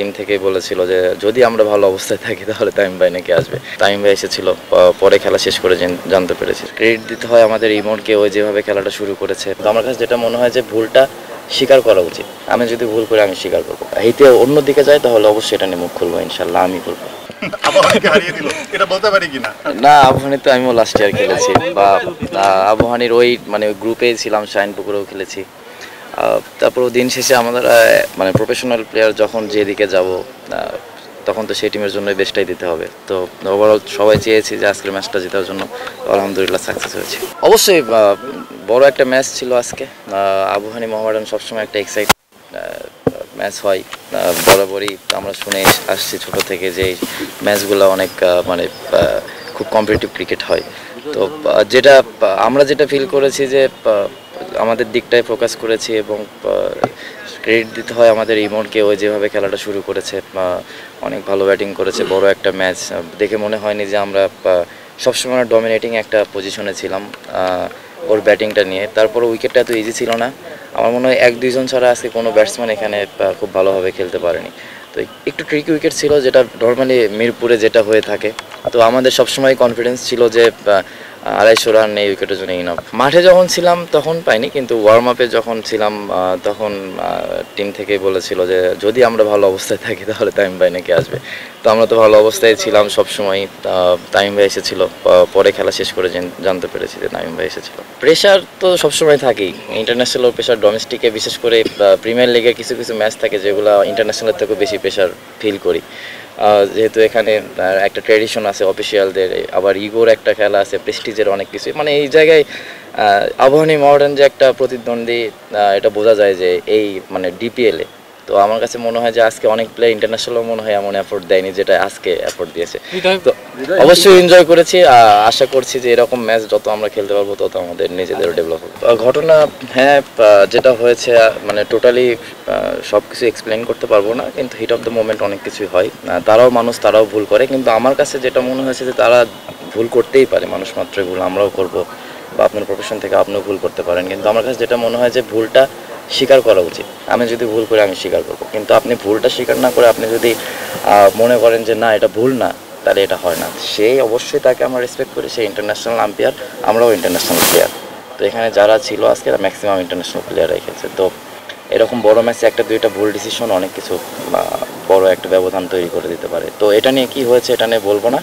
Team থেকেই বলেছিল যে যদি আমরা ভালো অবস্থায় থাকি তাহলে তামিম ভাই নাকি আসবে। তামিম ভাই এসেছিল, পরে খেলা শেষ করে জানতে পেরেছি। ক্রেডিট দিতে হয় আমাদের ইমনকে, ওই যেভাবে খেলাটা শুরু করেছে। তো আমার কাছে যেটা মনে হয় যে ভুলটা স্বীকার করা উচিত। আমি যদি ভুল করি আমি স্বীকার করবো, হিতে অন্যদিকে যাই তাহলে অবশ্যই এটা নিয়ে মুখ খুলবো, ইনশাল্লাহ আমি বলবো। না, আবহানি তো আমিও লাস্ট ইয়ার খেলেছি, বা আবহানির ওই মানে ওই গ্রুপেই ছিলাম, শাইনপুকুরেও খেলেছি। তারপর দিন শেষে আমাদের মানে প্রফেশনাল প্লেয়ার যখন যেদিকে যাব তখন তো সেই টিমের জন্য বেস্টটাই দিতে হবে। তো ওভারঅল সবাই চেয়েছি যে আজকের ম্যাচটা জেতার জন্য, আলহামদুলিল্লাহ সাকসেস হয়েছে। অবশ্যই বড় একটা ম্যাচ ছিল আজকে। আবহানি মোহামেডান সবসময় একটা এক্সাইট ম্যাচ হয়, বরাবরই আমরা শুনে আসছি ছোট থেকে যে এই ম্যাচগুলো অনেক মানে খুব কম্পিটিটিভ ক্রিকেট হয়। তো যেটা আমরা যেটা ফিল করেছি যে আমাদের দিকটায় ফোকাস করেছি, এবং ক্রেডিট দিতে হয় আমাদের ইমনকে, ওই যেভাবে খেলাটা শুরু করেছে, অনেক ভালো ব্যাটিং করেছে। বড় একটা ম্যাচ দেখে মনে হয়নি যে আমরা সবসময় ডমিনেটিং একটা পজিশনে ছিলাম ওর ব্যাটিংটা নিয়ে। তারপর উইকেটটা এত ইজি ছিল না, আমার মনে হয় 1-2 জন ছাড়া আজকে কোনো ব্যাটসম্যান এখানে খুব ভালোভাবে খেলতে পারেনি। তো একটু ট্রিকি উইকেট ছিল, যেটা নর্মালি মিরপুরে যেটা হয়ে থাকে। তো আমাদের সবসময় কনফিডেন্স ছিল যে 250 রান এই উইকেটের জন্য ইনাফ। মাঠে যখন ছিলাম তখন পাইনি, কিন্তু ওয়ার্ম আপে যখন ছিলাম তখন টিম থেকেই বলেছিল যে যদি আমরা ভালো অবস্থায় থাকি তাহলে তামিম ভাই নাকি আসবে। তো আমরা তো ভালো অবস্থায় ছিলাম সবসময়। তামিম ভাই এসেছিল, পরে খেলা শেষ করে জানতে পেরেছি যে তামিম ভাই এসেছিল। প্রেশার তো সবসময় থাকেই, ইন্টারন্যাশনাল প্রেশার, ডোমেস্টিকে বিশেষ করে প্রিমিয়ার লিগে কিছু কিছু ম্যাচ থাকে যেগুলো ইন্টারন্যাশনালের থেকেও বেশি প্রেশার ফিল করি। যেহেতু এখানে একটা ট্র্যাডিশন আছে অফিসিয়ালদের, আবার ইগোর একটা খেলা আছে, প্রেস্টিজের অনেক কিছু, মানে এই জায়গায় আবাহনী মডার্ন যে একটা প্রতিদ্বন্দ্বী, এটা বোঝা যায় যে এই মানে ডিপিএলে। তো আমার কাছে মনে হয় যে আজকে অনেক প্লেয়ার ইন্টারন্যাশনালও মনে হয় এমন এফোর্ট দেয়নি যেটা আজকে এফোর্ট দিয়েছে। তো অবশ্যই এনজয় করেছি, আশা করছি যে এরকম ম্যাচ যত আমরা খেলতে পারবো তত আমাদের নিজেদেরও ডেভেলপ হবে। ঘটনা, হ্যাঁ, যেটা হয়েছে মানে টোটালি সব কিছু এক্সপ্লেন করতে পারবো না, কিন্তু হিট অফ দ্য মোমেন্ট অনেক কিছুই হয়। তারাও মানুষ, তারাও ভুল করে, কিন্তু আমার কাছে যেটা মনে হয়েছে যে তারা ভুল করতেই পারে, মানুষ মাত্রই ভুল, আমরাও করবো, বা আপনার প্রফেশন থেকে আপনিও ভুল করতে পারেন। কিন্তু আমার কাছে যেটা মনে হয় যে ভুলটা স্বীকার করা উচিত। আমি যদি ভুল করি আমি স্বীকার করবো, কিন্তু আপনি ভুলটা স্বীকার না করে আপনি যদি মনে করেন যে না এটা ভুল না, তাহলে এটা হয় না। সেই অবশ্যই তাকে আমরা রেসপেক্ট করি, সে ইন্টারন্যাশনাল আম্পায়ার, আমরাও ইন্টারন্যাশনাল প্লেয়ার। তো এখানে যারা ছিল আজকে ম্যাক্সিমাম ইন্টারন্যাশনাল প্লেয়াররাই খেলছে। তো এরকম বড় ম্যাচে একটা দুইটা ভুল ডিসিশন অনেক কিছু বড় একটা ব্যবধান তৈরি করে দিতে পারে। তো এটা নিয়ে কি হয়েছে এটা নিয়ে বলবো না,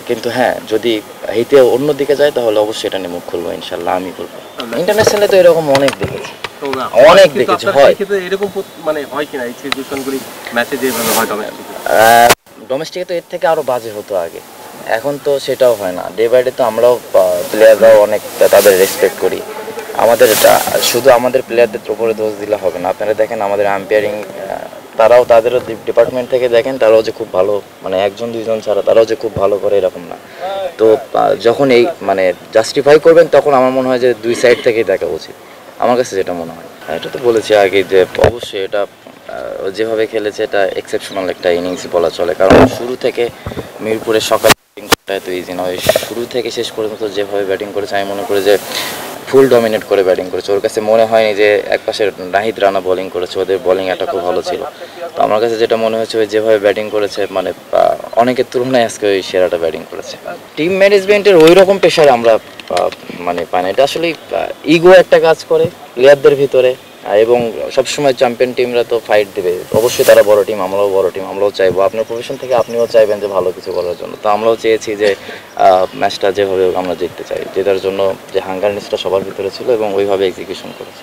কিন্তু হ্যাঁ যদি হিতে অন্যদিকে যায় তাহলে অবশ্যই এটা নিয়ে মুখ খুলবো, ইনশাল্লাহ আমি বলবো। ইন্টারন্যাশনালে তো এরকম অনেক দেখেছি, অনেক দেখেছি। হয় এরকম মানে হয় কিনা এই সিচুয়েশনগুলি ম্যাচে যেভাবে হয় ডোমেস্টিকে তো এর থেকে আরো বাজে হতো আগে, এখন তো সেটাও হয় না। ডে বাই ডে তো আমরাও প্লেয়াররাও অনেক তাদের রেসপেক্ট করি। আমাদের শুধু আমাদের প্লেয়ারদের উপরে দোষ দিলে হবে না। আপনারা দেখেন আমাদের আম্পায়ারিং, তারাও তাদেরও ডিপার্টমেন্ট থেকে দেখেন, তারাও যে খুব ভালো, মানে 1-2 জন ছাড়া তারাও যে খুব ভালো করে এরকম না। তো যখন এই মানে জাস্টিফাই করবেন তখন আমার মনে হয় যে দুই সাইড থেকেই দেখা উচিত, আমার কাছে যেটা মনে হয়। এটা তো বলেছি আগে যে অবশ্যই এটা যেভাবে খেলেছে এটা এক্সেপশনাল একটা ইনিংসই বলা চলে, কারণ শুরু থেকে মিরপুরের সকাল ব্যাটিং করাটা এত ইজি নয়। শুরু থেকে শেষ পর্যন্ত যেভাবে ব্যাটিং করেছে আমি মনে করি যে ফুল ডমিনেট করে ব্যাটিং করেছে। ওর কাছে মনে হয়নি যে একপাশে নাহিদ রানা বোলিং করেছে, ওদের বোলিং একটা খুব ভালো ছিল। তো আমার কাছে যেটা মনে হয়েছে ওই যেভাবে ব্যাটিং করেছে মানে অনেকের তুলনায় আজকে ওই সেরাটা ব্যাটিং করেছে। টিম ম্যানেজমেন্টের ওই রকম প্রেশার আমরা মানে পাই না। এটা আসলে ইগো একটা কাজ করে প্লেয়ারদের ভিতরে, এবং সবসময় চ্যাম্পিয়ন টিমরা তো ফাইট দেবে, অবশ্যই তারা বড় টিম, আমরাও বড় টিম, আমরাও চাইবো আপনার প্রফেশন থেকে আপনিও চাইবেন যে ভালো কিছু করার জন্য। তো আমরাও চেয়েছি যে ম্যাচটা যেভাবে আমরা জিততে চাই, জেতার জন্য যে হাঙ্গারনেসটা সবার ভিতরে ছিল এবং ওইভাবে এক্সিকিউশন করেছি।